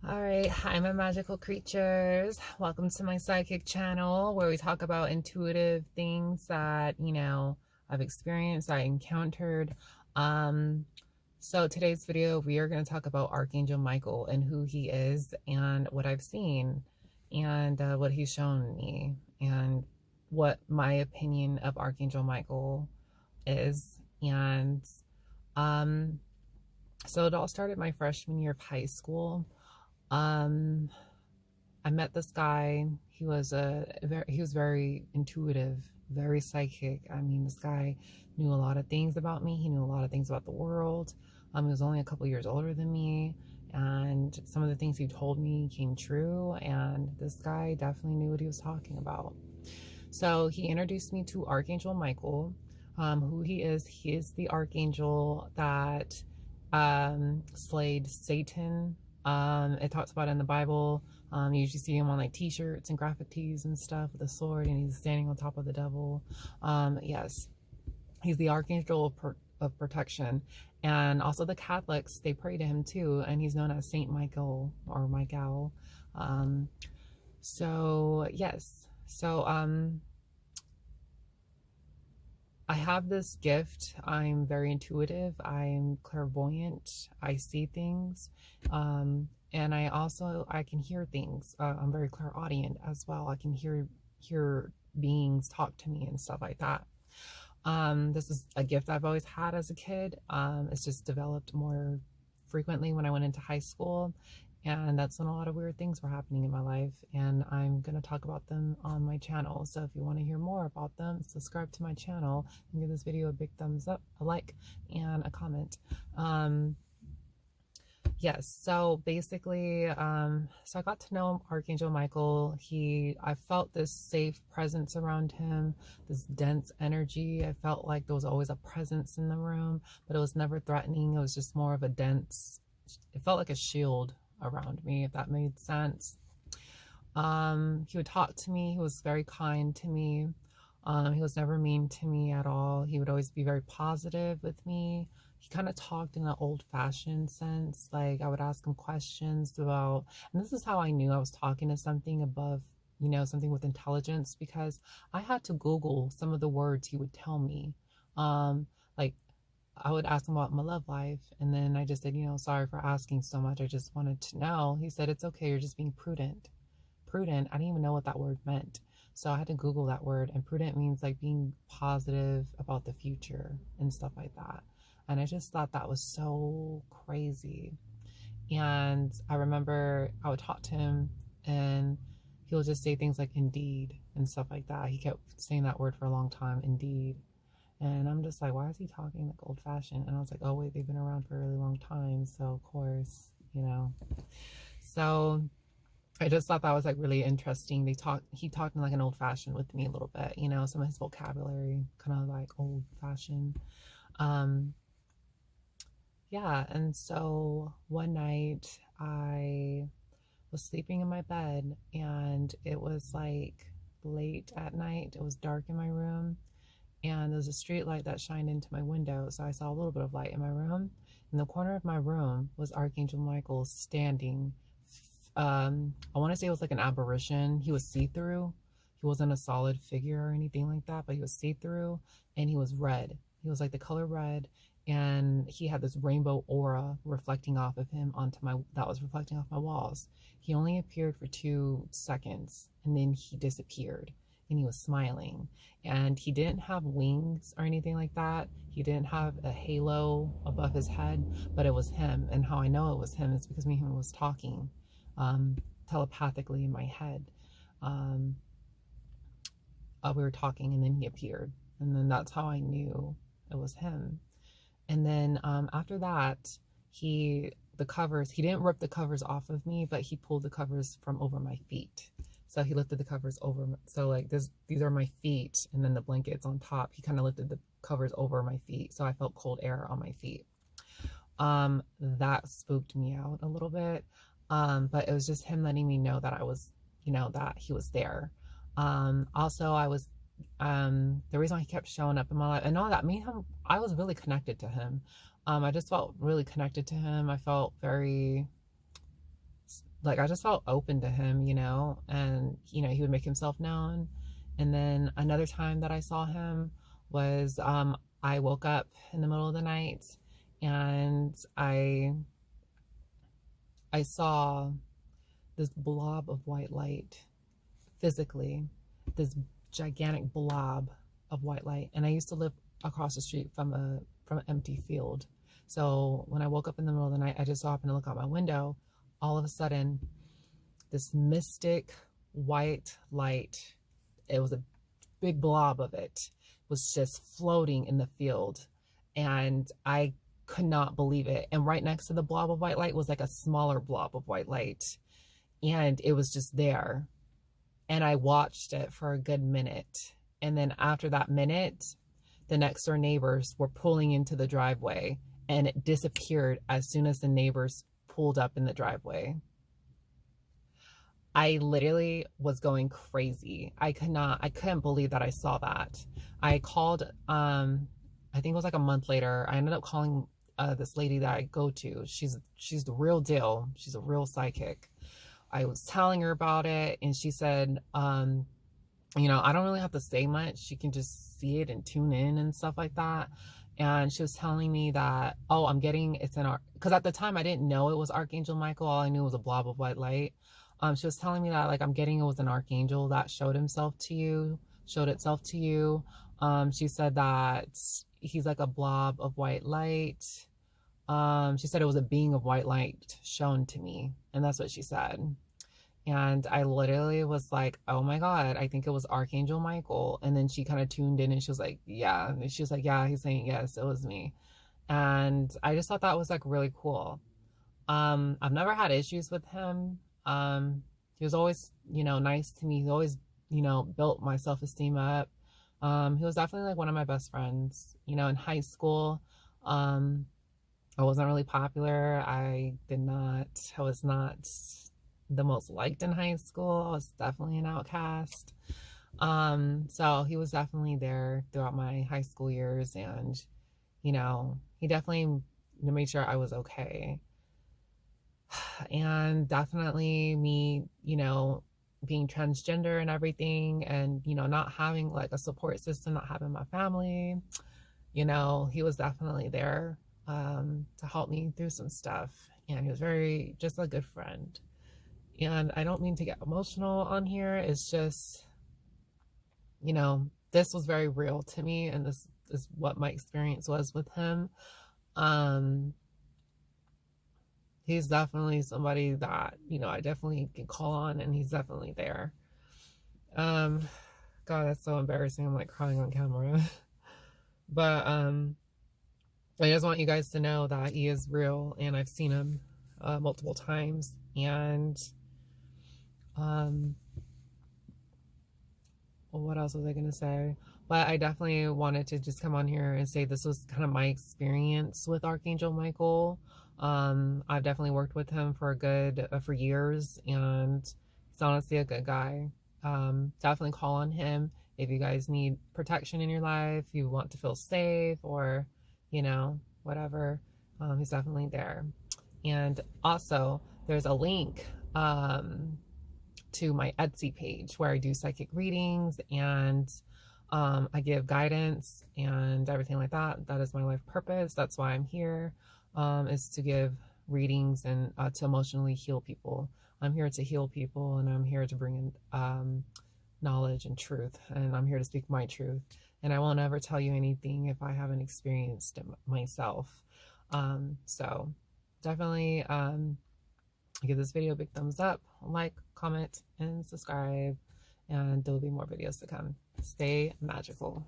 All right, hi, my magical creatures. Welcome to my psychic channel where we talk about intuitive things that, I've experienced, I encountered. Um, so today's video, we are going to talk about Archangel Michael and who he is and what I've seen and what he's shown me and what my opinion of Archangel Michael is. And um, so it all started my freshman year of high school. Um, I met this guy. He was very intuitive, very psychic. I mean, this guy knew a lot of things about me. He knew a lot of things about the world. He was only a couple years older than me, and some of the things he told me came true. And this guy definitely knew what he was talking about. So he introduced me to Archangel Michael. Who he is the archangel that slayed Satan. It talks about it in the Bible. You usually see him on like t-shirts and graphic tees and stuff with a sword, and he's standing on top of the devil. Yes, he's the archangel of protection. And also the Catholics, they pray to him too, and he's known as Saint Michael or Michael. So yes, so I have this gift. I'm very intuitive. I'm clairvoyant. I see things. And I can hear things. I'm very clairaudient as well. I can hear beings talk to me and stuff like that. This is a gift I've always had as a kid. It's just developed more frequently when I went into high school. And that's when a lot of weird things were happening in my life, and I'm going to talk about them on my channel. So if you want to hear more about them, subscribe to my channel and give this video a big thumbs up, a like, and a comment. Yes, so basically, so I got to know Archangel Michael. I felt this safe presence around him, this dense energy. I felt like there was always a presence in the room, but it was never threatening. It was just more of a dense, it felt like a shield around me, if that made sense. He would talk to me. He was very kind to me. He was never mean to me at all. He would always be very positive with me. He kind of talked in an old-fashioned sense. Like I would ask him questions about, and this is how I knew I was talking to something above, something with intelligence, because I had to Google some of the words he would tell me. Like I would ask him about my love life, and then I just said, sorry for asking so much. I just wanted to know. He said, it's okay. You're just being prudent. Prudent. I didn't even know what that word meant. So I had to Google that word, and prudent means like being positive about the future and stuff like that. And I just thought that was so crazy. And I remember I would talk to him, and he would just say things like indeed and stuff like that. He kept saying that word for a long time, indeed. And I'm just like, why is he talking like old fashioned? And I was like, oh wait, they've been around for a really long time. So of course, So I just thought that was like really interesting. He talked in like an old fashioned with me a little bit, some of his vocabulary, kind of like old fashioned. Yeah, and so one night I was sleeping in my bed, and it was like late at night. It was dark in my room, and there was a street light that shined into my window, so I saw a little bit of light in my room. In the corner of my room was Archangel Michael standing. I want to say it was like an apparition. He was see-through. He wasn't a solid figure or anything like that, but he was see-through, and he was red. He was like the color red, and he had this rainbow aura reflecting off of him that was reflecting off my walls. He only appeared for 2 seconds, and then he disappeared. And he was smiling, and he didn't have wings or anything like that. He didn't have a halo above his head, but it was him. And how I know it was him is because me and him was talking telepathically in my head. We were talking, and then he appeared, and then that's how I knew it was him. And then after that, he didn't rip the covers off of me, but he pulled the covers from over my feet. So he lifted the covers over. So like these are my feet, and then the blanket's on top. He kind of lifted the covers over my feet, so I felt cold air on my feet. That spooked me out a little bit. But it was just him letting me know that I was, that he was there. Also, the reason he kept showing up in my life and all that, I was really connected to him. I just felt really connected to him. I felt very like, I just felt open to him, you know, and, you know, he would make himself known. And then another time that I saw him was, I woke up in the middle of the night and I saw this blob of white light physically, this gigantic blob of white light. And I used to live across the street from an empty field. So when I woke up in the middle of the night, I just so happened to look out my window. All of a sudden, this mystic white light, it was a big blob of it, was just floating in the field. And I could not believe it. And right next to the blob of white light was like a smaller blob of white light. And it was just there. And I watched it for a good minute. And then after that minute, the next door neighbors were pulling into the driveway, and it disappeared as soon as the neighbors pulled up in the driveway. I literally was going crazy. I couldn't believe that I saw that. I called, I think it was like a month later, I ended up calling this lady that I go to. She's the real deal. She's a real psychic. I was telling her about it, and she said, you know, I don't really have to say much. You can just see it and tune in and stuff like that. And she was telling me that, oh, it's in our, because at the time I didn't know it was Archangel Michael. All I knew was a blob of white light. She was telling me that, like, I'm getting it was an archangel that showed itself to you. She said that he's like a blob of white light. She said it was a being of white light shown to me. And that's what she said. And I literally was like, oh my God, I think it was Archangel Michael. And then she kind of tuned in and she was like, yeah. And she was like, yeah, he's saying, yes, it was me. And I just thought that was like really cool. I've never had issues with him. He was always, you know, nice to me. He always, you know, built my self-esteem up. He was definitely like one of my best friends. You know, in high school, I wasn't really popular. I was not the most liked in high school. I was definitely an outcast. So he was definitely there throughout my high school years, and, you know, he definitely made sure I was okay. And definitely me, you know, being transgender and everything, and, you know, not having like a support system, not having my family, you know, he was definitely there to help me through some stuff. And he was just a good friend. And I don't mean to get emotional on here. It's just, you know, this was very real to me, and this is what my experience was with him. He's definitely somebody that, you know, I definitely can call on, and he's definitely there. God, that's so embarrassing. I'm like crying on camera. But I just want you guys to know that he is real, and I've seen him multiple times. And well, what else was I gonna say? But I definitely wanted to just come on here and say this was kind of my experience with Archangel Michael. I've definitely worked with him for for years, and he's honestly a good guy. Definitely call on him if you guys need protection in your life, you want to feel safe, or, you know, whatever. He's definitely there. And also, there's a link to my Etsy page where I do psychic readings, and I give guidance and everything like that. That is my life purpose. That's why I'm here, is to give readings and to emotionally heal people. I'm here to heal people, and I'm here to bring in knowledge and truth, and I'm here to speak my truth. And I won't ever tell you anything if I haven't experienced it myself. So definitely give this video a big thumbs up, like, comment, and subscribe, and there will be more videos to come. Stay magical.